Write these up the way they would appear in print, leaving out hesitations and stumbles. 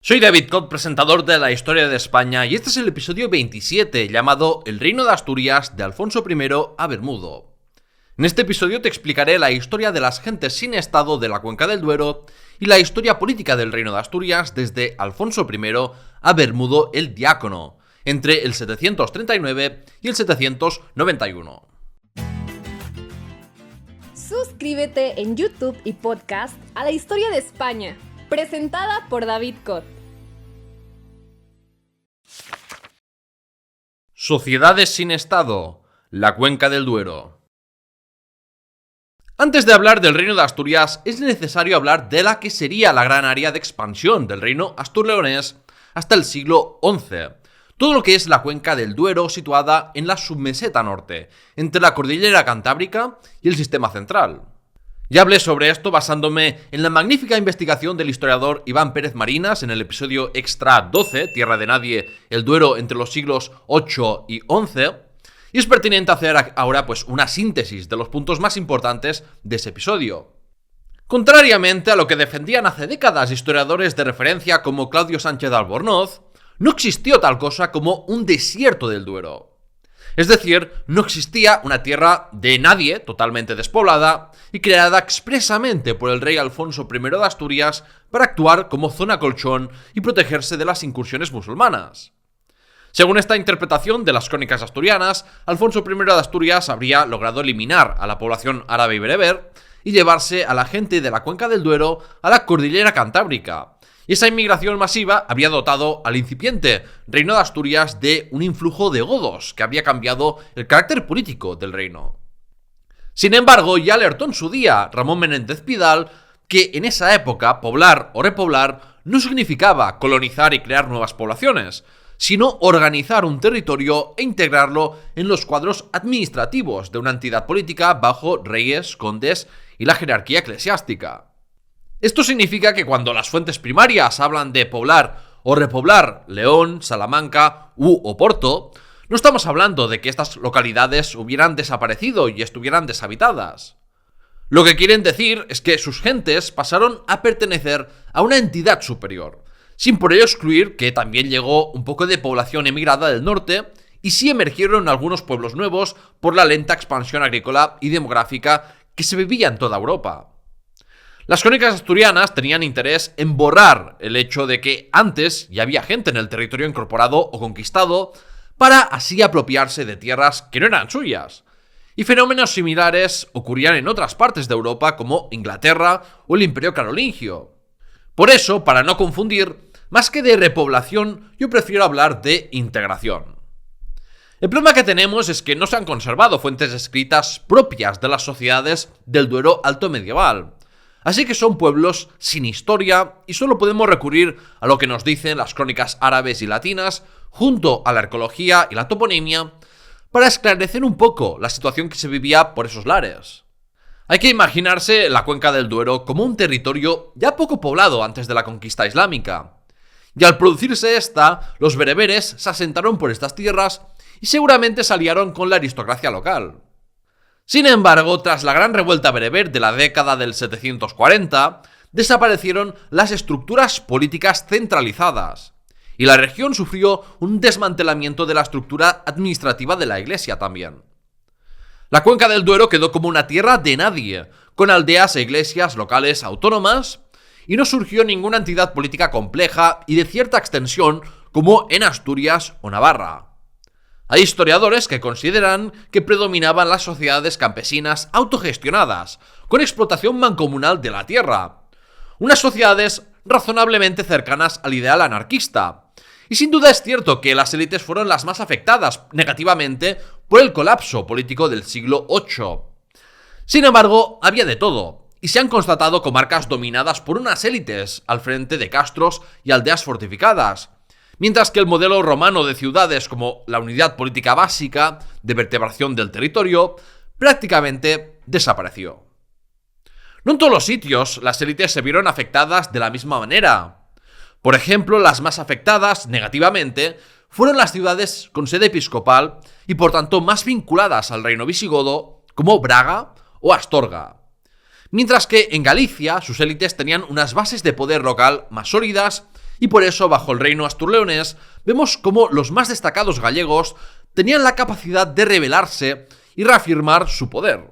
Soy David Cot, presentador de La Historia de España, y este es el episodio 27, llamado El Reino de Asturias de Alfonso I a Bermudo. En este episodio te explicaré la historia de las gentes sin estado de la Cuenca del Duero y la historia política del Reino de Asturias desde Alfonso I a Bermudo el Diácono, entre el 739 y el 791. Suscríbete en YouTube y podcast a La Historia de España, presentada por David Cot. Sociedades sin Estado, la Cuenca del Duero. Antes de hablar del Reino de Asturias, es necesario hablar de la que sería la gran área de expansión del Reino asturleonés hasta el siglo XI. Todo lo que es la Cuenca del Duero, situada en la submeseta norte, entre la cordillera Cantábrica y el Sistema Central. Ya hablé sobre esto basándome en la magnífica investigación del historiador Iván Pérez Marinas en el episodio extra 12, Tierra de Nadie, el Duero entre los siglos VIII y XI, y es pertinente hacer ahora una síntesis de los puntos más importantes de ese episodio. Contrariamente a lo que defendían hace décadas historiadores de referencia como Claudio Sánchez de Albornoz, no existió tal cosa como un desierto del Duero. Es decir, no existía una tierra de nadie, totalmente despoblada, y creada expresamente por el rey Alfonso I de Asturias para actuar como zona colchón y protegerse de las incursiones musulmanas. Según esta interpretación de las crónicas asturianas, Alfonso I de Asturias habría logrado eliminar a la población árabe y bereber y llevarse a la gente de la Cuenca del Duero a la cordillera Cantábrica. Y esa inmigración masiva había dotado al incipiente Reino de Asturias de un influjo de godos que había cambiado el carácter político del reino. Sin embargo, ya alertó en su día Ramón Menéndez Pidal que en esa época poblar o repoblar no significaba colonizar y crear nuevas poblaciones, sino organizar un territorio e integrarlo en los cuadros administrativos de una entidad política bajo reyes, condes y la jerarquía eclesiástica. Esto significa que cuando las fuentes primarias hablan de poblar o repoblar León, Salamanca u Oporto, no estamos hablando de que estas localidades hubieran desaparecido y estuvieran deshabitadas. Lo que quieren decir es que sus gentes pasaron a pertenecer a una entidad superior, sin por ello excluir que también llegó un poco de población emigrada del norte y sí emergieron algunos pueblos nuevos por la lenta expansión agrícola y demográfica que se vivía en toda Europa. Las crónicas asturianas tenían interés en borrar el hecho de que antes ya había gente en el territorio incorporado o conquistado para así apropiarse de tierras que no eran suyas. Y fenómenos similares ocurrían en otras partes de Europa como Inglaterra o el Imperio Carolingio. Por eso, para no confundir, más que de repoblación, yo prefiero hablar de integración. El problema que tenemos es que no se han conservado fuentes escritas propias de las sociedades del Duero alto medieval. Así que son pueblos sin historia y solo podemos recurrir a lo que nos dicen las crónicas árabes y latinas, junto a la arqueología y la toponimia, para esclarecer un poco la situación que se vivía por esos lares. Hay que imaginarse la Cuenca del Duero como un territorio ya poco poblado antes de la conquista islámica. Y al producirse esta, los bereberes se asentaron por estas tierras y seguramente se aliaron con la aristocracia local. Sin embargo, tras la gran revuelta bereber de la década del 740, desaparecieron las estructuras políticas centralizadas, y la región sufrió un desmantelamiento de la estructura administrativa de la Iglesia también. La Cuenca del Duero quedó como una tierra de nadie, con aldeas e iglesias locales autónomas, y no surgió ninguna entidad política compleja y de cierta extensión como en Asturias o Navarra. Hay historiadores que consideran que predominaban las sociedades campesinas autogestionadas, con explotación mancomunal de la tierra. Unas sociedades razonablemente cercanas al ideal anarquista. Y sin duda es cierto que las élites fueron las más afectadas negativamente por el colapso político del siglo VIII. Sin embargo, había de todo, y se han constatado comarcas dominadas por unas élites al frente de castros y aldeas fortificadas, mientras que el modelo romano de ciudades como la unidad política básica de vertebración del territorio prácticamente desapareció. No en todos los sitios las élites se vieron afectadas de la misma manera. Por ejemplo, las más afectadas negativamente fueron las ciudades con sede episcopal y por tanto más vinculadas al reino visigodo como Braga o Astorga. Mientras que en Galicia sus élites tenían unas bases de poder local más sólidas Y por eso, bajo el reino asturleonés, vemos cómo los más destacados gallegos tenían la capacidad de rebelarse y reafirmar su poder.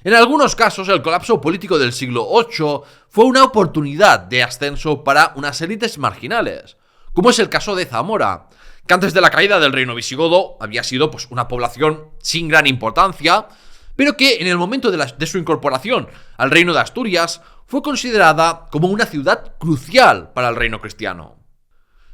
En algunos casos, el colapso político del siglo VIII fue una oportunidad de ascenso para unas élites marginales, como es el caso de Zamora, que antes de la caída del reino visigodo había sido una población sin gran importancia, pero que en el momento de su incorporación al reino de Asturias fue considerada como una ciudad crucial para el reino cristiano.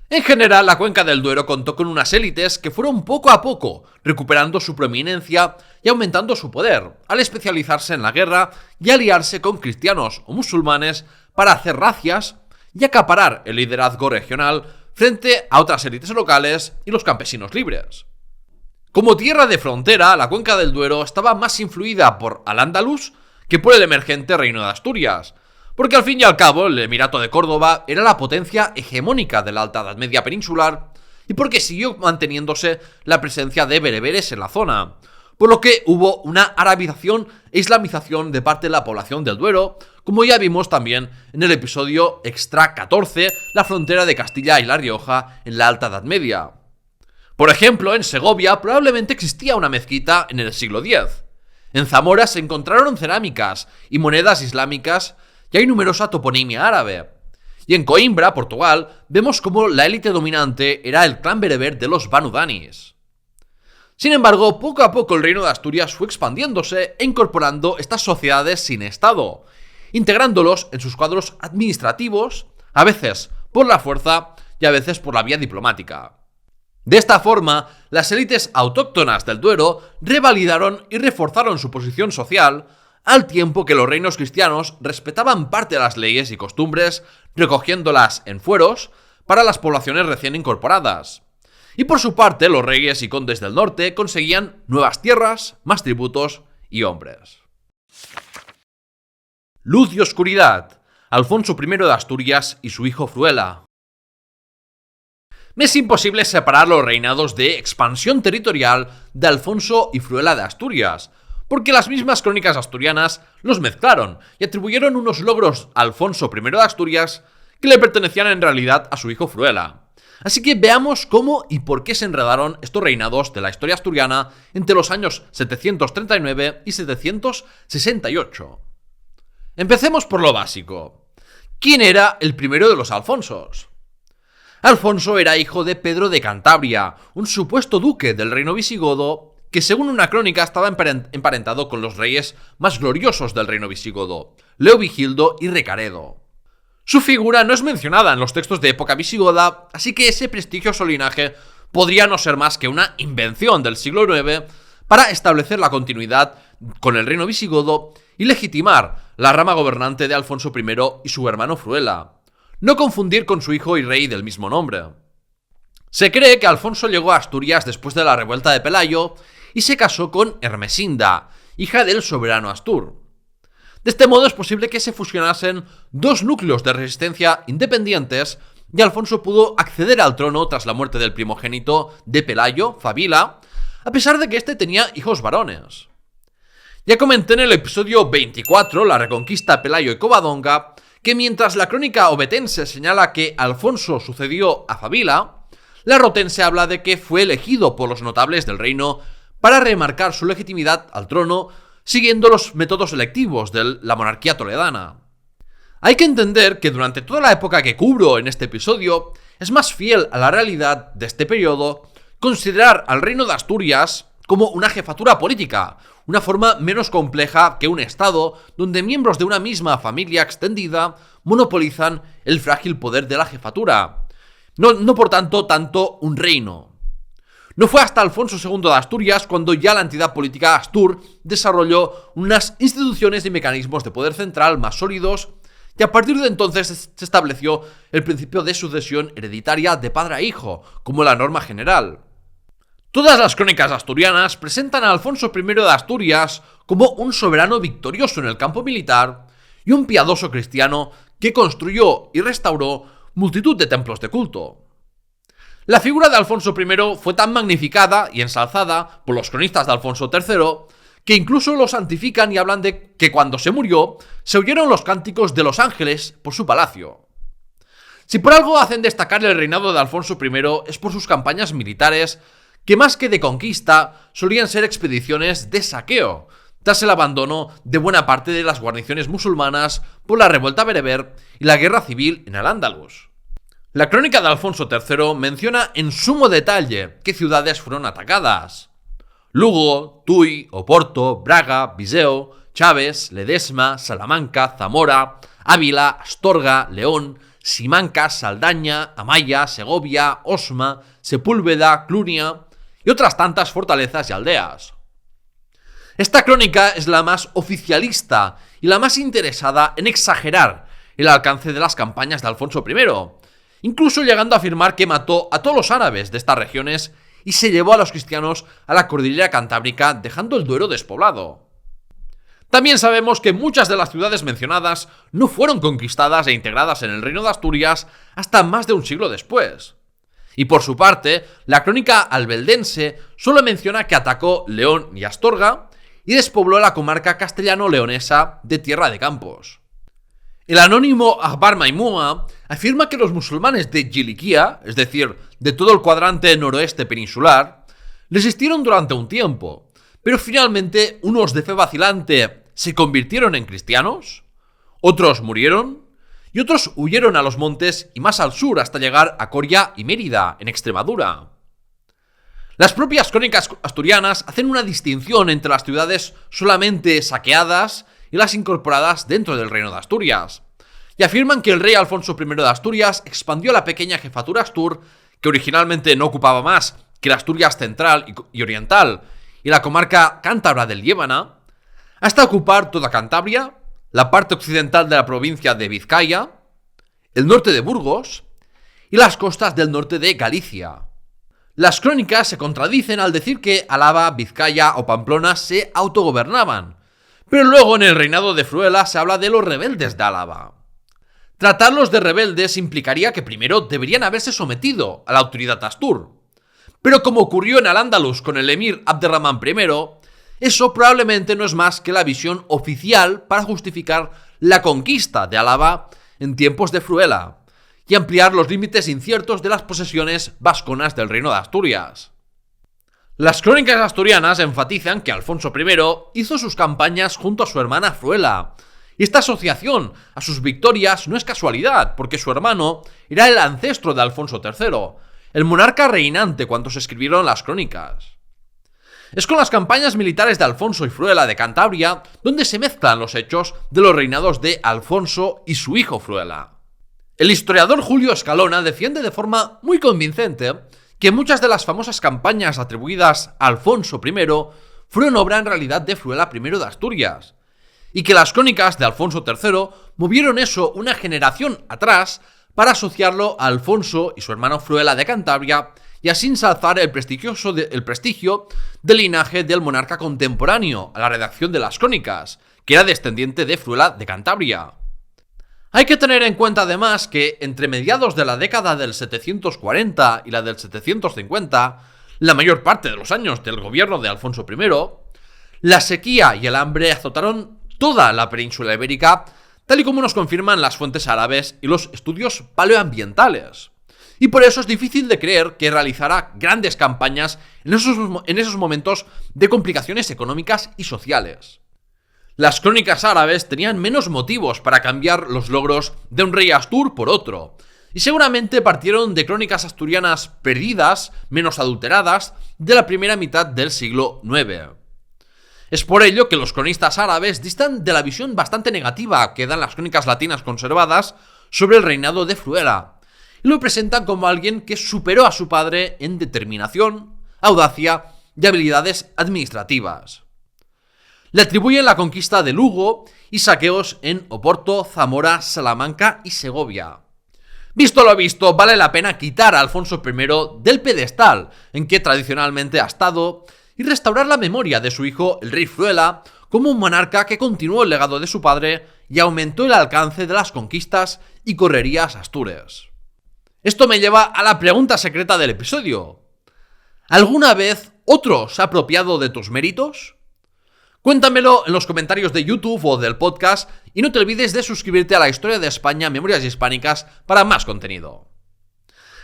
En general, la cuenca del Duero contó con unas élites que fueron poco a poco recuperando su prominencia y aumentando su poder, al especializarse en la guerra y aliarse con cristianos o musulmanes para hacer razias y acaparar el liderazgo regional frente a otras élites locales y los campesinos libres. Como tierra de frontera, la cuenca del Duero estaba más influida por Al-Ándalus que por el emergente reino de Asturias, porque al fin y al cabo el Emirato de Córdoba era la potencia hegemónica de la Alta Edad Media peninsular y porque siguió manteniéndose la presencia de bereberes en la zona, por lo que hubo una arabización e islamización de parte de la población del Duero, como ya vimos también en el episodio Extra 14, la frontera de Castilla y La Rioja en la Alta Edad Media. Por ejemplo, en Segovia probablemente existía una mezquita en el siglo X. En Zamora se encontraron cerámicas y monedas islámicas y hay numerosa toponimia árabe. Y en Coimbra, Portugal, vemos cómo la élite dominante era el clan bereber de los Banu Danis. Sin embargo, poco a poco el reino de Asturias fue expandiéndose e incorporando estas sociedades sin estado, integrándolos en sus cuadros administrativos, a veces por la fuerza y a veces por la vía diplomática. De esta forma, las élites autóctonas del Duero revalidaron y reforzaron su posición social, al tiempo que los reinos cristianos respetaban parte de las leyes y costumbres, recogiéndolas en fueros para las poblaciones recién incorporadas. Y por su parte, los reyes y condes del norte conseguían nuevas tierras, más tributos y hombres. Luz y oscuridad. Alfonso I de Asturias y su hijo Fruela. Me es imposible separar los reinados de expansión territorial de Alfonso y Fruela de Asturias, porque las mismas crónicas asturianas los mezclaron y atribuyeron unos logros a Alfonso I de Asturias que le pertenecían en realidad a su hijo Fruela. Así que veamos cómo y por qué se enredaron estos reinados de la historia asturiana entre los años 739 y 768. Empecemos por lo básico. ¿Quién era el primero de los Alfonsos? Alfonso era hijo de Pedro de Cantabria, un supuesto duque del reino visigodo que según una crónica estaba emparentado con los reyes más gloriosos del reino visigodo, Leovigildo y Recaredo. Su figura no es mencionada en los textos de época visigoda, así que ese prestigioso linaje podría no ser más que una invención del siglo IX para establecer la continuidad con el reino visigodo y legitimar la rama gobernante de Alfonso I y su hermano Fruela. No confundir con su hijo y rey del mismo nombre. Se cree que Alfonso llegó a Asturias después de la revuelta de Pelayo y se casó con Ermesinda, hija del soberano Astur. De este modo es posible que se fusionasen dos núcleos de resistencia independientes y Alfonso pudo acceder al trono tras la muerte del primogénito de Pelayo, Fabila, a pesar de que éste tenía hijos varones. Ya comenté en el episodio 24, la reconquista Pelayo y Covadonga, que mientras la crónica obetense señala que Alfonso sucedió a Fabila, la rotense habla de que fue elegido por los notables del reino para remarcar su legitimidad al trono siguiendo los métodos electivos de la monarquía toledana. Hay que entender que durante toda la época que cubro en este episodio es más fiel a la realidad de este periodo considerar al reino de Asturias como una jefatura política, una forma menos compleja que un estado donde miembros de una misma familia extendida monopolizan el frágil poder de la jefatura. No por tanto un reino. No fue hasta Alfonso II de Asturias cuando ya la entidad política Astur desarrolló unas instituciones y mecanismos de poder central más sólidos y a partir de entonces se estableció el principio de sucesión hereditaria de padre a hijo como la norma general. Todas las crónicas asturianas presentan a Alfonso I de Asturias como un soberano victorioso en el campo militar y un piadoso cristiano que construyó y restauró multitud de templos de culto. La figura de Alfonso I fue tan magnificada y ensalzada por los cronistas de Alfonso III que incluso lo santifican y hablan de que cuando se murió se oyeron los cánticos de los ángeles por su palacio. Si por algo hacen destacar el reinado de Alfonso I es por sus campañas militares, que más que de conquista solían ser expediciones de saqueo, tras el abandono de buena parte de las guarniciones musulmanas por la revuelta bereber y la guerra civil en Al-Ándalus. La crónica de Alfonso III menciona en sumo detalle qué ciudades fueron atacadas: Lugo, Tui, Oporto, Braga, Viseu, Chaves, Ledesma, Salamanca, Zamora, Ávila, Astorga, León, Simancas, Saldaña, Amaya, Segovia, Osma, Sepúlveda, Clunia y otras tantas fortalezas y aldeas. Esta crónica es la más oficialista y la más interesada en exagerar el alcance de las campañas de Alfonso I, incluso llegando a afirmar que mató a todos los árabes de estas regiones y se llevó a los cristianos a la cordillera cantábrica, dejando el Duero despoblado. También sabemos que muchas de las ciudades mencionadas no fueron conquistadas e integradas en el Reino de Asturias hasta más de un siglo después. Y por su parte, la crónica albeldense solo menciona que atacó León y Astorga y despobló la comarca castellano-leonesa de Tierra de Campos. El anónimo Ahbar Maimuna afirma que los musulmanes de Kilikia, es decir, de todo el cuadrante noroeste peninsular, resistieron durante un tiempo, pero finalmente unos de fe vacilante se convirtieron en cristianos, otros murieron y otros huyeron a los montes y más al sur hasta llegar a Coria y Mérida, en Extremadura. Las propias crónicas asturianas hacen una distinción entre las ciudades solamente saqueadas y las incorporadas dentro del Reino de Asturias, y afirman que el rey Alfonso I de Asturias expandió la pequeña jefatura Astur, que originalmente no ocupaba más que la Asturias central y oriental y la comarca cántabra del Líbana, hasta ocupar toda Cantabria, la parte occidental de la provincia de Vizcaya, el norte de Burgos y las costas del norte de Galicia. Las crónicas se contradicen al decir que Álava, Vizcaya o Pamplona se autogobernaban, pero luego en el reinado de Fruela se habla de los rebeldes de Álava. Tratarlos de rebeldes implicaría que primero deberían haberse sometido a la autoridad astur, pero como ocurrió en Al-Ándalus con el emir Abderramán I, eso probablemente no es más que la visión oficial para justificar la conquista de Álava en tiempos de Fruela y ampliar los límites inciertos de las posesiones vasconas del Reino de Asturias. Las crónicas asturianas enfatizan que Alfonso I hizo sus campañas junto a su hermana Fruela, y esta asociación a sus victorias no es casualidad, porque su hermano era el ancestro de Alfonso III, el monarca reinante cuando se escribieron las crónicas. Es con las campañas militares de Alfonso y Fruela de Cantabria donde se mezclan los hechos de los reinados de Alfonso y su hijo Fruela. El historiador Julio Escalona defiende de forma muy convincente que muchas de las famosas campañas atribuidas a Alfonso I fueron obra en realidad de Fruela I de Asturias, y que las crónicas de Alfonso III movieron eso una generación atrás para asociarlo a Alfonso y su hermano Fruela de Cantabria y así ensalzar el prestigio del linaje del monarca contemporáneo a la redacción de las crónicas, que era descendiente de Fruela de Cantabria. Hay que tener en cuenta además que entre mediados de la década del 740 y la del 750, la mayor parte de los años del gobierno de Alfonso I, la sequía y el hambre azotaron toda la península ibérica, tal y como nos confirman las fuentes árabes y los estudios paleoambientales. Y por eso es difícil de creer que realizara grandes campañas en esos momentos de complicaciones económicas y sociales. Las crónicas árabes tenían menos motivos para cambiar los logros de un rey astur por otro, y seguramente partieron de crónicas asturianas perdidas, menos adulteradas, de la primera mitad del siglo IX. Es por ello que los cronistas árabes distan de la visión bastante negativa que dan las crónicas latinas conservadas sobre el reinado de Fruela, y lo presentan como alguien que superó a su padre en determinación, audacia y habilidades administrativas. Le atribuyen la conquista de Lugo y saqueos en Oporto, Zamora, Salamanca y Segovia. Visto lo visto, vale la pena quitar a Alfonso I del pedestal en que tradicionalmente ha estado y restaurar la memoria de su hijo, el rey Fruela, como un monarca que continuó el legado de su padre y aumentó el alcance de las conquistas y correrías astures. Esto me lleva a la pregunta secreta del episodio. ¿Alguna vez otro se ha apropiado de tus méritos? Cuéntamelo en los comentarios de YouTube o del podcast y no te olvides de suscribirte a la Historia de España, Memorias Hispánicas para más contenido.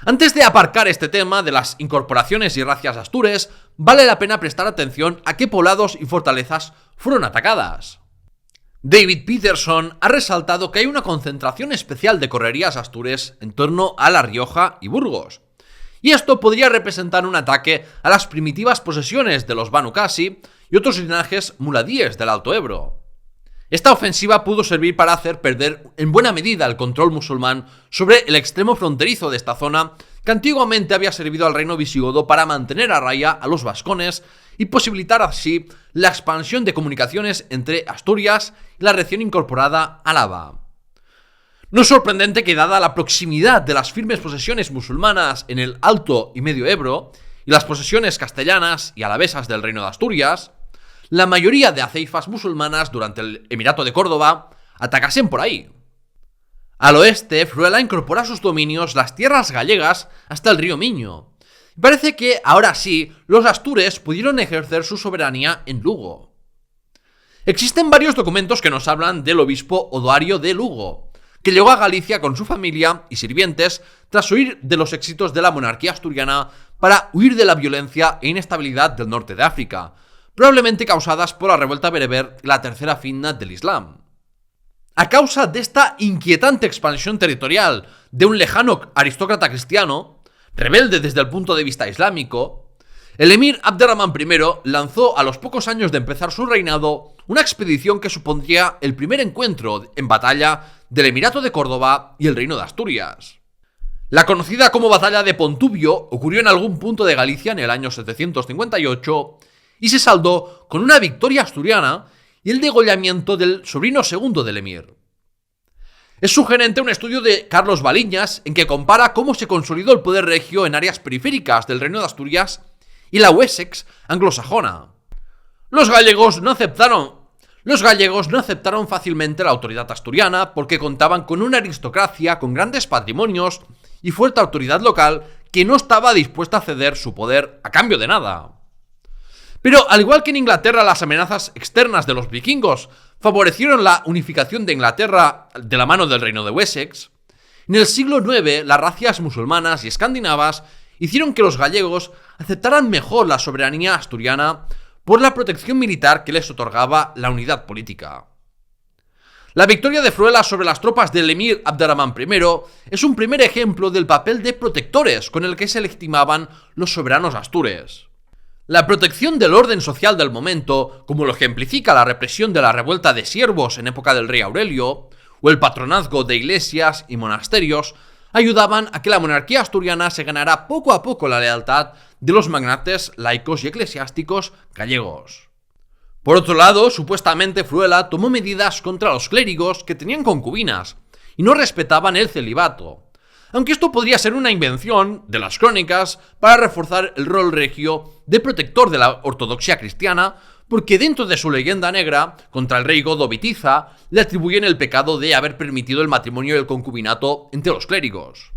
Antes de aparcar este tema de las incorporaciones y razzias astures, vale la pena prestar atención a qué poblados y fortalezas fueron atacadas. David Peterson ha resaltado que hay una concentración especial de correrías astures en torno a La Rioja y Burgos, y esto podría representar un ataque a las primitivas posesiones de los Banu Qasi y otros linajes muladíes del Alto Ebro. Esta ofensiva pudo servir para hacer perder en buena medida el control musulmán sobre el extremo fronterizo de esta zona, que antiguamente había servido al reino visigodo para mantener a raya a los vascones y posibilitar así la expansión de comunicaciones entre Asturias y la recién incorporada Álava. No es sorprendente que, dada la proximidad de las firmes posesiones musulmanas en el Alto y Medio Ebro y las posesiones castellanas y alavesas del reino de Asturias, la mayoría de aceifas musulmanas durante el Emirato de Córdoba atacasen por ahí. Al oeste, Fruela incorpora a sus dominios las tierras gallegas hasta el río Miño. Parece que, ahora sí, los astures pudieron ejercer su soberanía en Lugo. Existen varios documentos que nos hablan del obispo Odoario de Lugo, que llegó a Galicia con su familia y sirvientes tras huir de los éxitos de la monarquía asturiana para huir de la violencia e inestabilidad del norte de África, probablemente causadas por la revuelta bereber y la tercera fitna del Islam. A causa de esta inquietante expansión territorial de un lejano aristócrata cristiano, rebelde desde el punto de vista islámico, el emir Abderramán I lanzó a los pocos años de empezar su reinado una expedición que supondría el primer encuentro en batalla del Emirato de Córdoba y el Reino de Asturias. La conocida como Batalla de Pontubio ocurrió en algún punto de Galicia en el año 758 y se saldó con una victoria asturiana y el degollamiento del sobrino segundo del emir. Es sugerente un estudio de Carlos Baliñas en que compara cómo se consolidó el poder regio en áreas periféricas del Reino de Asturias y la Wessex anglosajona. Los gallegos no aceptaron fácilmente la autoridad asturiana porque contaban con una aristocracia con grandes patrimonios y fuerte autoridad local que no estaba dispuesta a ceder su poder a cambio de nada. Pero al igual que en Inglaterra, las amenazas externas de los vikingos favorecieron la unificación de Inglaterra de la mano del reino de Wessex, en el siglo IX las razzias musulmanas y escandinavas hicieron que los gallegos aceptaran mejor la soberanía asturiana por la protección militar que les otorgaba la unidad política. La victoria de Fruela sobre las tropas del emir Abderramán I es un primer ejemplo del papel de protectores con el que se legitimaban los soberanos astures. La protección del orden social del momento, como lo ejemplifica la represión de la revuelta de siervos en época del rey Aurelio, o el patronazgo de iglesias y monasterios, ayudaban a que la monarquía asturiana se ganara poco a poco la lealtad de los magnates laicos y eclesiásticos gallegos. Por otro lado, supuestamente Fruela tomó medidas contra los clérigos que tenían concubinas y no respetaban el celibato, aunque esto podría ser una invención de las crónicas para reforzar el rol regio de protector de la ortodoxia cristiana, porque dentro de su leyenda negra contra el rey godo Bitiza le atribuyen el pecado de haber permitido el matrimonio y el concubinato entre los clérigos.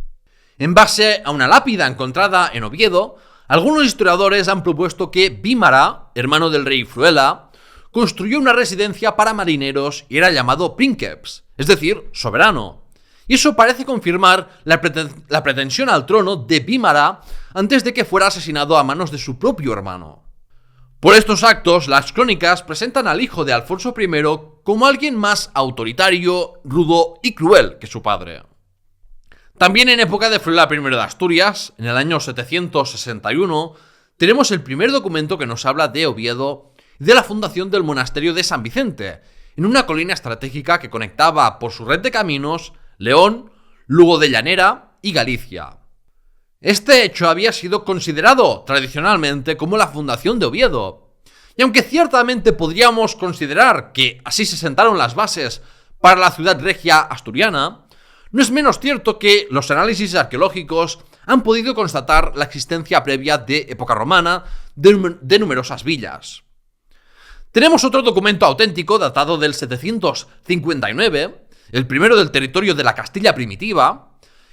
En base a una lápida encontrada en Oviedo, algunos historiadores han propuesto que Bímara, hermano del rey Fruela, construyó una residencia para marineros y era llamado princeps, es decir, soberano. Y eso parece confirmar la pretensión al trono de Bímara antes de que fuera asesinado a manos de su propio hermano. Por estos actos, las crónicas presentan al hijo de Alfonso I como alguien más autoritario, rudo y cruel que su padre. También en época de Fruela I de Asturias, en el año 761, tenemos el primer documento que nos habla de Oviedo y de la fundación del monasterio de San Vicente, en una colina estratégica que conectaba por su red de caminos León, Lugo de Llanera y Galicia. Este hecho había sido considerado tradicionalmente como la fundación de Oviedo, y aunque ciertamente podríamos considerar que así se sentaron las bases para la ciudad regia asturiana, no es menos cierto que los análisis arqueológicos han podido constatar la existencia previa de época romana de numerosas villas. Tenemos otro documento auténtico datado del 759, el primero del territorio de la Castilla primitiva,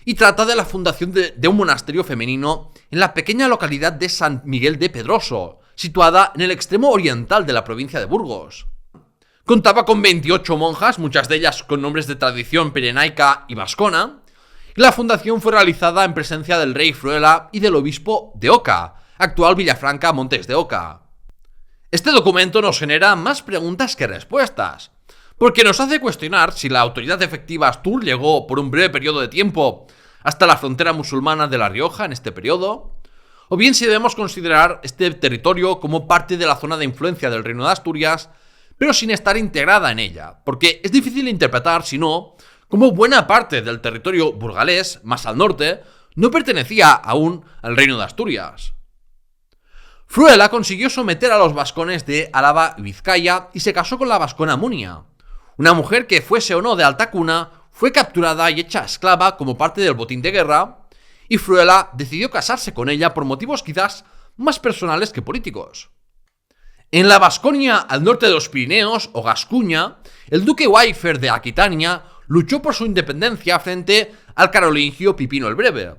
y trata de la fundación de un monasterio femenino en la pequeña localidad de San Miguel de Pedroso, situada en el extremo oriental de la provincia de Burgos. Contaba con 28 monjas, muchas de ellas con nombres de tradición pirenaica y vascona, y la fundación fue realizada en presencia del rey Fruela y del obispo de Oca, actual Villafranca Montes de Oca. Este documento nos genera más preguntas que respuestas, porque nos hace cuestionar si la autoridad efectiva Astur llegó por un breve periodo de tiempo hasta la frontera musulmana de La Rioja en este periodo, o bien si debemos considerar este territorio como parte de la zona de influencia del Reino de Asturias, pero sin estar integrada en ella, porque es difícil de interpretar, si no, como buena parte del territorio burgalés, más al norte, no pertenecía aún al Reino de Asturias. Fruela consiguió someter a los vascones de Álava y Vizcaya y se casó con la vascona Munia, una mujer que, fuese o no de alta cuna, fue capturada y hecha esclava como parte del botín de guerra, y Fruela decidió casarse con ella por motivos quizás más personales que políticos. En la Vasconia al norte de los Pirineos, o Gascuña, el duque Waifer de Aquitania luchó por su independencia frente al carolingio Pipino el Breve.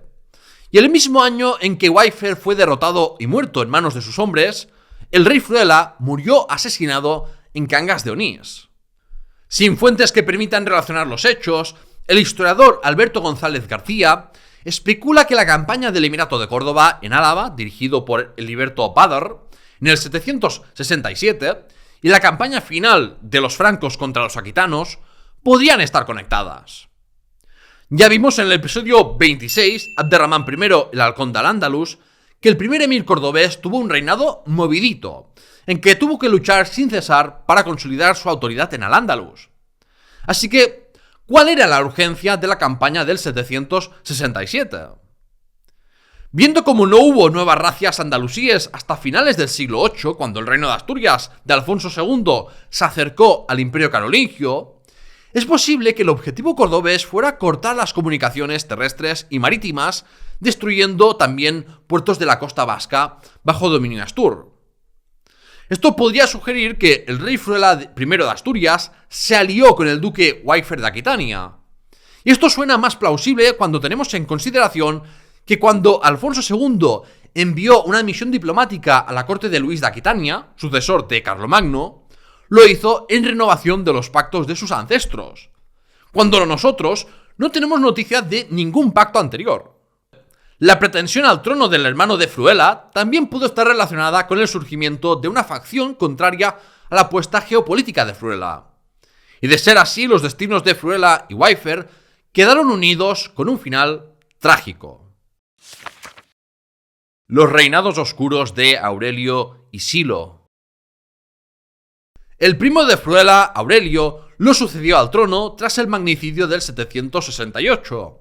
Y el mismo año en que Waifer fue derrotado y muerto en manos de sus hombres, el rey Fruela murió asesinado en Cangas de Onís. Sin fuentes que permitan relacionar los hechos, el historiador Alberto González García especula que la campaña del Emirato de Córdoba en Álava, dirigido por Heriberto Badr, en el 767, y la campaña final de los francos contra los aquitanos podrían estar conectadas. Ya vimos en el episodio 26, Abderramán I, el halcón de Al-Ándalus, que el primer emir cordobés tuvo un reinado movidito, en que tuvo que luchar sin cesar para consolidar su autoridad en Al-Ándalus. Así que, ¿cuál era la urgencia de la campaña del 767? Viendo cómo no hubo nuevas razzias andalusíes hasta finales del siglo VIII, cuando el reino de Asturias de Alfonso II se acercó al imperio carolingio, es posible que el objetivo cordobés fuera cortar las comunicaciones terrestres y marítimas, destruyendo también puertos de la costa vasca bajo dominio astur. Esto podría sugerir que el rey Fruela I de Asturias se alió con el duque Waifer de Aquitania. Y esto suena más plausible cuando tenemos en consideración que cuando Alfonso II envió una misión diplomática a la corte de Luis de Aquitania, sucesor de Carlomagno, lo hizo en renovación de los pactos de sus ancestros, cuando nosotros no tenemos noticia de ningún pacto anterior. La pretensión al trono del hermano de Fruela también pudo estar relacionada con el surgimiento de una facción contraria a la apuesta geopolítica de Fruela. Y de ser así, los destinos de Fruela y Waifer quedaron unidos con un final trágico. Los reinados oscuros de Aurelio y Silo. El primo de Fruela, Aurelio, lo sucedió al trono tras el magnicidio del 768.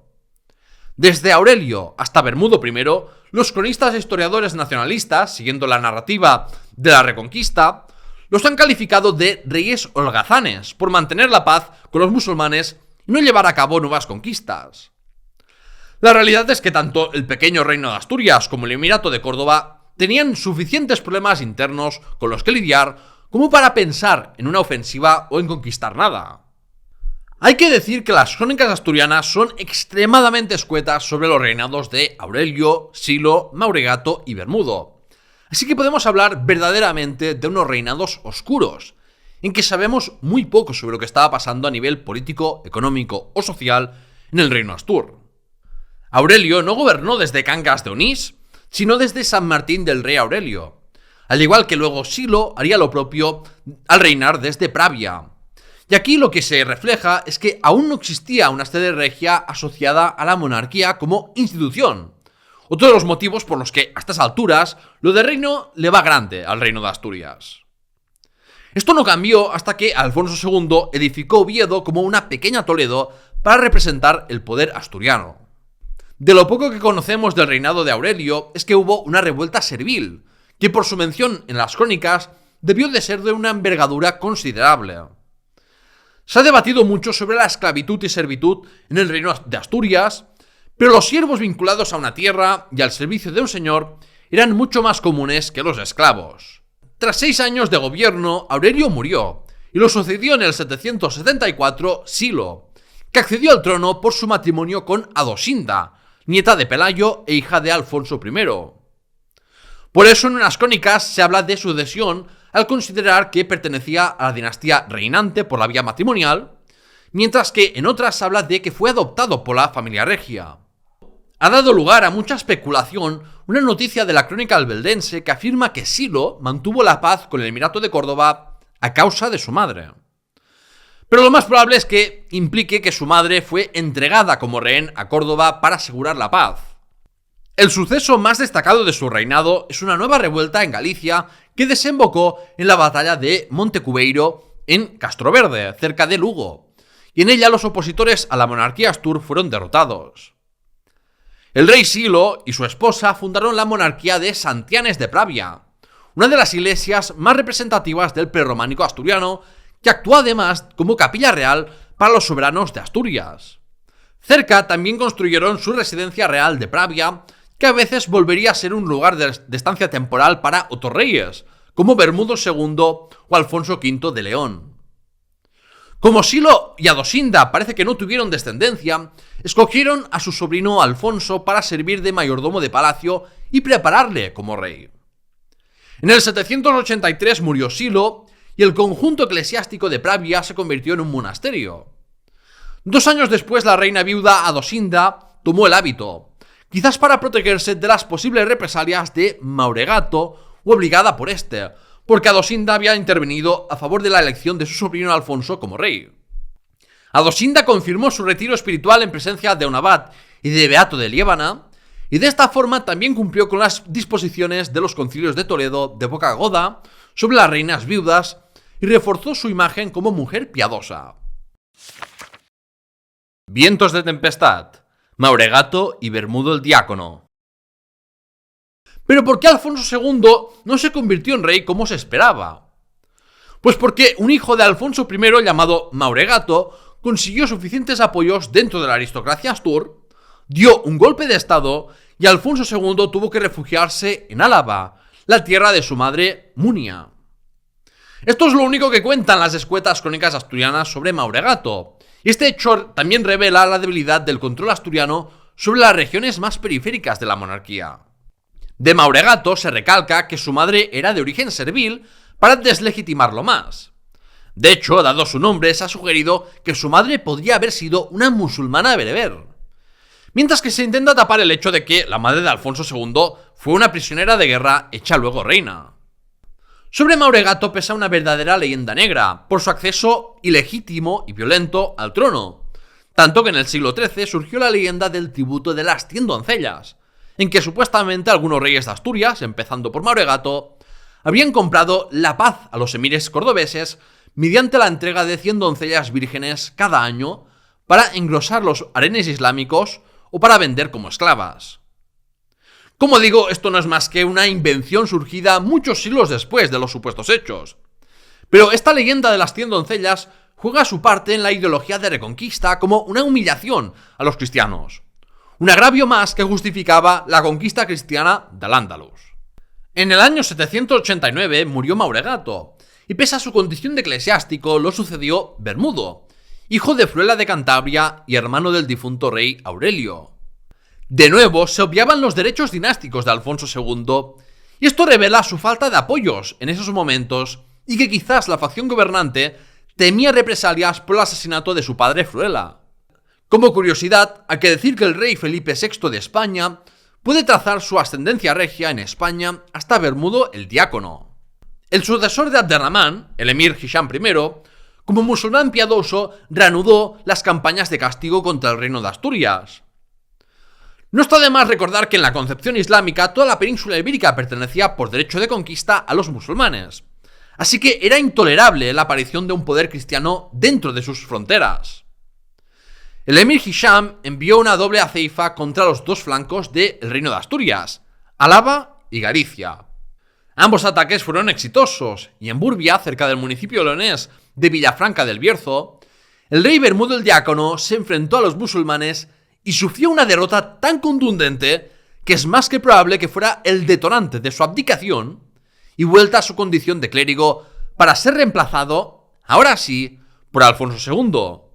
Desde Aurelio hasta Bermudo I, los cronistas e historiadores nacionalistas, siguiendo la narrativa de la Reconquista, los han calificado de reyes holgazanes por mantener la paz con los musulmanes y no llevar a cabo nuevas conquistas. La realidad es que tanto el pequeño reino de Asturias como el Emirato de Córdoba tenían suficientes problemas internos con los que lidiar como para pensar en una ofensiva o en conquistar nada. Hay que decir que las crónicas asturianas son extremadamente escuetas sobre los reinados de Aurelio, Silo, Maurigato y Bermudo. Así que podemos hablar verdaderamente de unos reinados oscuros, en que sabemos muy poco sobre lo que estaba pasando a nivel político, económico o social en el reino astur. Aurelio no gobernó desde Cangas de Onís, sino desde San Martín del Rey Aurelio, al igual que luego Silo haría lo propio al reinar desde Pravia. Y aquí lo que se refleja es que aún no existía una sede regia asociada a la monarquía como institución. Otro de los motivos por los que a estas alturas lo de reino le va grande al reino de Asturias. Esto no cambió hasta que Alfonso II edificó Oviedo como una pequeña Toledo para representar el poder asturiano. De lo poco que conocemos del reinado de Aurelio es que hubo una revuelta servil, que por su mención en las crónicas debió de ser de una envergadura considerable. Se ha debatido mucho sobre la esclavitud y servitud en el reino de Asturias, pero los siervos vinculados a una tierra y al servicio de un señor eran mucho más comunes que los esclavos. Tras 6 años de gobierno, Aurelio murió, y lo sucedió en el 774 Silo, que accedió al trono por su matrimonio con Adosinda, nieta de Pelayo e hija de Alfonso I. Por eso en unas crónicas se habla de sucesión al considerar que pertenecía a la dinastía reinante por la vía matrimonial, mientras que en otras se habla de que fue adoptado por la familia regia. Ha dado lugar a mucha especulación una noticia de la crónica albeldense que afirma que Silo mantuvo la paz con el Emirato de Córdoba a causa de su madre. Pero lo más probable es que implique que su madre fue entregada como rehén a Córdoba para asegurar la paz. El suceso más destacado de su reinado es una nueva revuelta en Galicia que desembocó en la batalla de Montecubeiro en Castroverde, cerca de Lugo, y en ella los opositores a la monarquía astur fueron derrotados. El rey Silo y su esposa fundaron la monarquía de Santianes de Pravia, una de las iglesias más representativas del prerrománico asturiano, que actuó además como capilla real para los soberanos de Asturias. Cerca también construyeron su residencia real de Pravia, que a veces volvería a ser un lugar de estancia temporal para otros reyes, como Bermudo II o Alfonso V de León. Como Silo y Adosinda parece que no tuvieron descendencia, escogieron a su sobrino Alfonso para servir de mayordomo de palacio y prepararle como rey. En el 783 murió Silo y el conjunto eclesiástico de Pravia se convirtió en un monasterio. 2 años después la reina viuda Adosinda tomó el hábito, quizás para protegerse de las posibles represalias de Mauregato o obligada por este, porque Adosinda había intervenido a favor de la elección de su sobrino Alfonso como rey. Adosinda confirmó su retiro espiritual en presencia de un abad y de Beato de Liébana, y de esta forma también cumplió con las disposiciones de los concilios de Toledo de Boca Goda sobre las reinas viudas y reforzó su imagen como mujer piadosa. Vientos de tempestad, Mauregato y Bermudo el Diácono. Pero ¿por qué Alfonso II no se convirtió en rey como se esperaba? Pues porque un hijo de Alfonso I llamado Mauregato consiguió suficientes apoyos dentro de la aristocracia astur, dio un golpe de estado y Alfonso II tuvo que refugiarse en Álava, la tierra de su madre Munia. Esto es lo único que cuentan las escuetas crónicas asturianas sobre Mauregato, y este hecho también revela la debilidad del control asturiano sobre las regiones más periféricas de la monarquía. De Mauregato se recalca que su madre era de origen servil para deslegitimarlo más. De hecho, dado su nombre, se ha sugerido que su madre podría haber sido una musulmana bereber. Mientras que se intenta tapar el hecho de que la madre de Alfonso II fue una prisionera de guerra hecha luego reina. Sobre Mauregato pesa una verdadera leyenda negra, por su acceso ilegítimo y violento al trono, tanto que en el siglo XIII surgió la leyenda del tributo de las 100 doncellas, en que supuestamente algunos reyes de Asturias, empezando por Mauregato, habrían comprado la paz a los emires cordobeses mediante la entrega de 100 doncellas vírgenes cada año para engrosar los harenes islámicos o para vender como esclavas. Como digo, esto no es más que una invención surgida muchos siglos después de los supuestos hechos. Pero esta leyenda de las 100 doncellas juega su parte en la ideología de Reconquista como una humillación a los cristianos. Un agravio más que justificaba la conquista cristiana del Al-Ándalus. En el año 789 murió Mauregato, y pese a su condición de eclesiástico lo sucedió Bermudo, hijo de Fruela de Cantabria y hermano del difunto rey Aurelio. De nuevo se obviaban los derechos dinásticos de Alfonso II, y esto revela su falta de apoyos en esos momentos y que quizás la facción gobernante temía represalias por el asesinato de su padre Fruela. Como curiosidad, hay que decir que el rey Felipe VI de España puede trazar su ascendencia regia en España hasta Bermudo el Diácono. El sucesor de Abderramán, el emir Hisham I, como musulmán piadoso, reanudó las campañas de castigo contra el reino de Asturias. No está de más recordar que en la concepción islámica toda la península ibérica pertenecía por derecho de conquista a los musulmanes, así que era intolerable la aparición de un poder cristiano dentro de sus fronteras. El emir Hisham envió una doble aceifa contra los dos flancos del reino de Asturias, Álava y Galicia. Ambos ataques fueron exitosos, y en Burbia, cerca del municipio leonés de Villafranca del Bierzo, el rey Bermudo el Diácono se enfrentó a los musulmanes y sufrió una derrota tan contundente que es más que probable que fuera el detonante de su abdicación y vuelta a su condición de clérigo para ser reemplazado, ahora sí, por Alfonso II.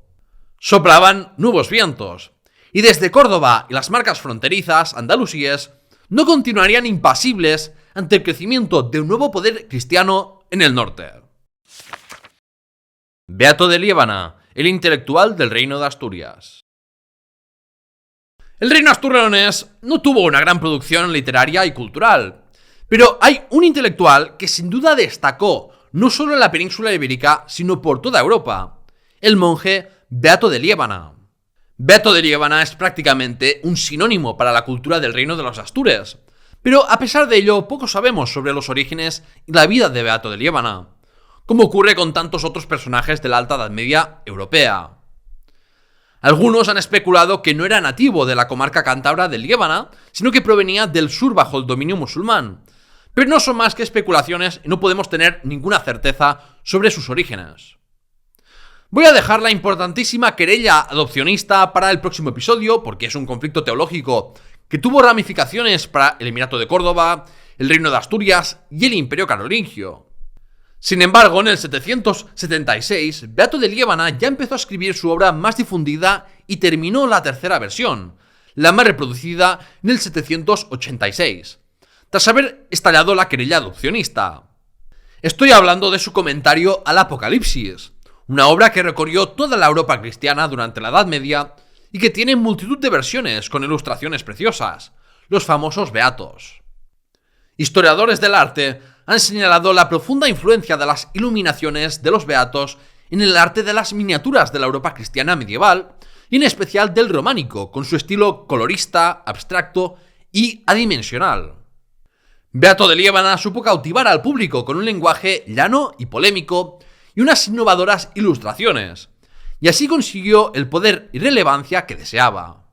Soplaban nuevos vientos, y desde Córdoba y las marcas fronterizas andalusíes no continuarían impasibles ante el crecimiento de un nuevo poder cristiano en el norte. Beato de Liébana, el intelectual del Reino de Asturias. El reino asturleonés no tuvo una gran producción literaria y cultural, pero hay un intelectual que sin duda destacó no solo en la península ibérica, sino por toda Europa: el monje Beato de Liébana. Beato de Liébana es prácticamente un sinónimo para la cultura del reino de los Astures, pero a pesar de ello poco sabemos sobre los orígenes y la vida de Beato de Liébana, como ocurre con tantos otros personajes de la Alta Edad Media europea. Algunos han especulado que no era nativo de la comarca cántabra de Liébana, sino que provenía del sur bajo el dominio musulmán, pero no son más que especulaciones y no podemos tener ninguna certeza sobre sus orígenes. Voy a dejar la importantísima querella adopcionista para el próximo episodio, porque es un conflicto teológico que tuvo ramificaciones para el Emirato de Córdoba, el Reino de Asturias y el Imperio Carolingio. Sin embargo, en el 776, Beato de Liébana ya empezó a escribir su obra más difundida y terminó la tercera versión, la más reproducida, en el 786, tras haber estallado la querella adopcionista. Estoy hablando de su comentario al Apocalipsis, una obra que recorrió toda la Europa cristiana durante la Edad Media y que tiene multitud de versiones con ilustraciones preciosas, los famosos beatos. Historiadores del arte han señalado la profunda influencia de las iluminaciones de los beatos en el arte de las miniaturas de la Europa cristiana medieval y en especial del románico, con su estilo colorista, abstracto y adimensional. Beato de Liébana supo cautivar al público con un lenguaje llano y polémico y unas innovadoras ilustraciones, y así consiguió el poder y relevancia que deseaba.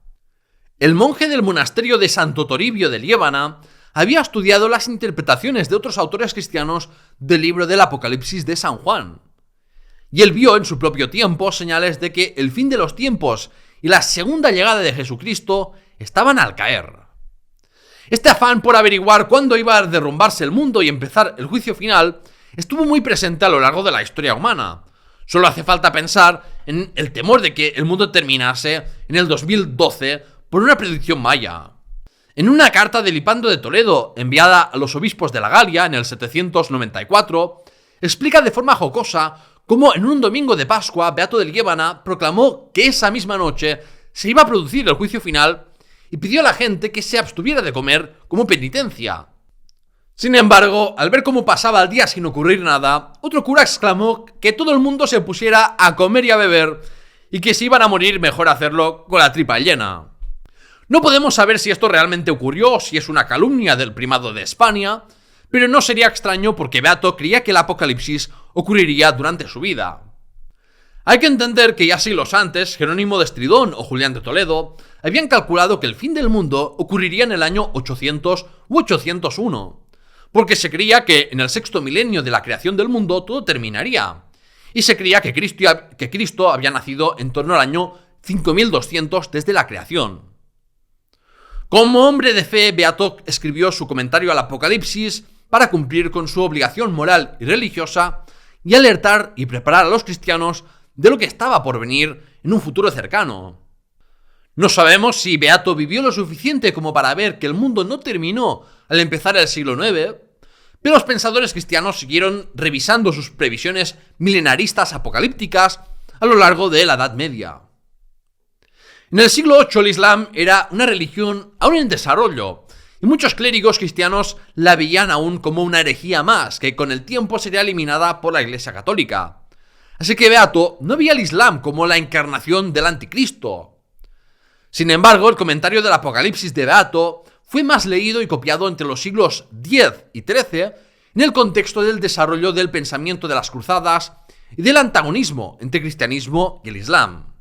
El monje del monasterio de Santo Toribio de Liébana había estudiado las interpretaciones de otros autores cristianos del libro del Apocalipsis de San Juan, y él vio en su propio tiempo señales de que el fin de los tiempos y la segunda llegada de Jesucristo estaban al caer. Este afán por averiguar cuándo iba a derrumbarse el mundo y empezar el juicio final estuvo muy presente a lo largo de la historia humana. Solo hace falta pensar en el temor de que el mundo terminase en el 2012 por una predicción maya. En una carta de Lipando de Toledo, enviada a los obispos de la Galia en el 794, explica de forma jocosa cómo en un domingo de Pascua Beato de Liébana proclamó que esa misma noche se iba a producir el juicio final y pidió a la gente que se abstuviera de comer como penitencia. Sin embargo, al ver cómo pasaba el día sin ocurrir nada, otro cura exclamó que todo el mundo se pusiera a comer y a beber y que si iban a morir mejor hacerlo con la tripa llena. No podemos saber si esto realmente ocurrió o si es una calumnia del primado de España, pero no sería extraño porque Beato creía que el Apocalipsis ocurriría durante su vida. Hay que entender que ya siglos antes, Jerónimo de Estridón o Julián de Toledo habían calculado que el fin del mundo ocurriría en el año 800 u 801, porque se creía que en el sexto milenio de la creación del mundo todo terminaría, y se creía que Cristo había nacido en torno al año 5200 desde la creación. Como hombre de fe, Beato escribió su comentario al Apocalipsis para cumplir con su obligación moral y religiosa y alertar y preparar a los cristianos de lo que estaba por venir en un futuro cercano. No sabemos si Beato vivió lo suficiente como para ver que el mundo no terminó al empezar el siglo IX, pero los pensadores cristianos siguieron revisando sus previsiones milenaristas apocalípticas a lo largo de la Edad Media. En el siglo VIII el Islam era una religión aún en desarrollo, y muchos clérigos cristianos la veían aún como una herejía más, que con el tiempo sería eliminada por la Iglesia Católica. Así que Beato no veía al Islam como la encarnación del anticristo. Sin embargo, el comentario del Apocalipsis de Beato fue más leído y copiado entre los siglos X y XIII en el contexto del desarrollo del pensamiento de las cruzadas y del antagonismo entre cristianismo y el Islam.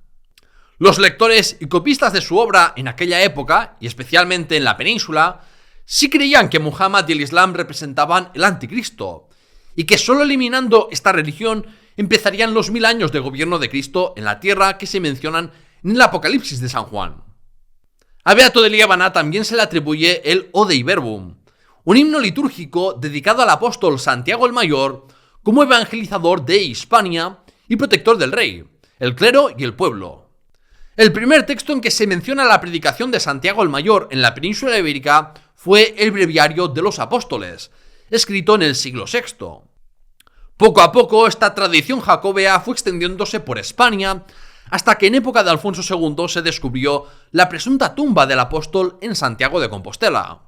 Los lectores y copistas de su obra en aquella época, y especialmente en la península, sí creían que Muhammad y el Islam representaban el anticristo, y que solo eliminando esta religión empezarían los 1000 años de gobierno de Cristo en la tierra que se mencionan en el Apocalipsis de San Juan. A Beato de Liébana también se le atribuye el Ode Verbum, un himno litúrgico dedicado al apóstol Santiago el Mayor como evangelizador de Hispania y protector del rey, el clero y el pueblo. El primer texto en que se menciona la predicación de Santiago el Mayor en la península ibérica fue el Breviario de los Apóstoles, escrito en el siglo VI. Poco a poco, esta tradición jacobea fue extendiéndose por España, hasta que en época de Alfonso II se descubrió la presunta tumba del apóstol en Santiago de Compostela.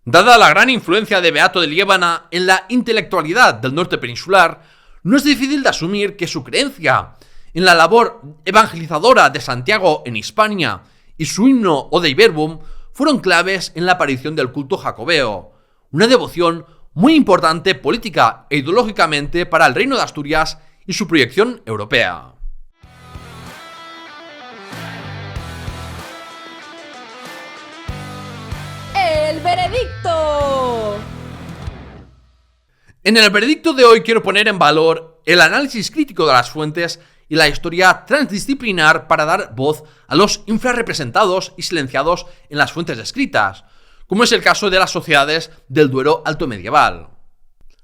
Dada la gran influencia de Beato de Liébana en la intelectualidad del norte peninsular, no es difícil de asumir que su creencia en la labor evangelizadora de Santiago en Hispania y su himno O Dei Verbum fueron claves en la aparición del culto jacobeo, una devoción muy importante política e ideológicamente para el Reino de Asturias y su proyección europea. ¡El veredicto! En el veredicto de hoy quiero poner en valor el análisis crítico de las fuentes y la historia transdisciplinar para dar voz a los infrarrepresentados y silenciados en las fuentes escritas, como es el caso de las sociedades del Duero alto medieval.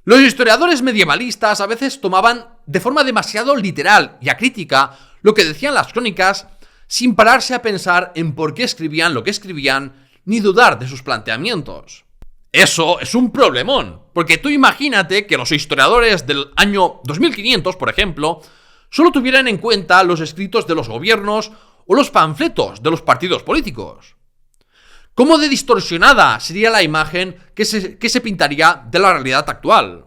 Los historiadores medievalistas a veces tomaban de forma demasiado literal y acrítica lo que decían las crónicas sin pararse a pensar en por qué escribían lo que escribían ni dudar de sus planteamientos. Eso es un problemón, porque tú imagínate que los historiadores del año 2500, por ejemplo, solo tuvieran en cuenta los escritos de los gobiernos o los panfletos de los partidos políticos. ¿Cómo de distorsionada sería la imagen que se pintaría de la realidad actual?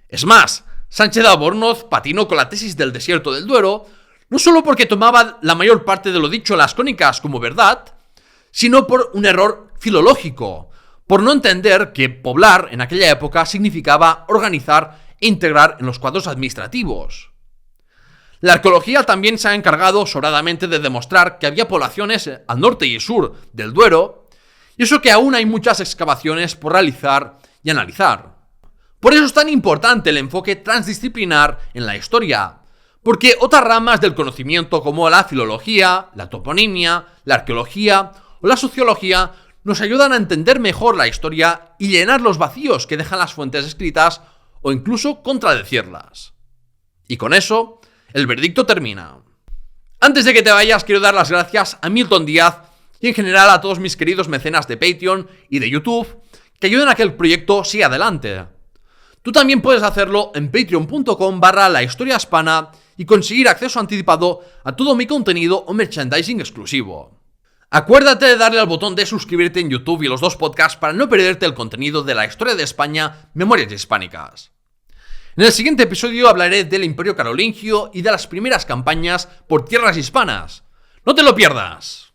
Es más, Sánchez de Albornoz patinó con la tesis del desierto del Duero, no solo porque tomaba la mayor parte de lo dicho en las crónicas como verdad, sino por un error filológico, por no entender que poblar en aquella época significaba organizar e integrar en los cuadros administrativos. La arqueología también se ha encargado sobradamente de demostrar que había poblaciones al norte y sur del Duero, y eso que aún hay muchas excavaciones por realizar y analizar. Por eso es tan importante el enfoque transdisciplinar en la historia, porque otras ramas del conocimiento como la filología, la toponimia, la arqueología o la sociología nos ayudan a entender mejor la historia y llenar los vacíos que dejan las fuentes escritas o incluso contradecirlas. Y con eso, el veredicto termina. Antes de que te vayas, quiero dar las gracias a Milton Díaz y en general a todos mis queridos mecenas de Patreon y de YouTube que ayudan a que el proyecto siga adelante. Tú también puedes hacerlo en patreon.com/lahistoriahispana y conseguir acceso anticipado a todo mi contenido o merchandising exclusivo. Acuérdate de darle al botón de suscribirte en YouTube y los dos podcasts para no perderte el contenido de la historia de España, Memorias Hispánicas. En el siguiente episodio hablaré del Imperio Carolingio y de las primeras campañas por tierras hispanas. ¡No te lo pierdas!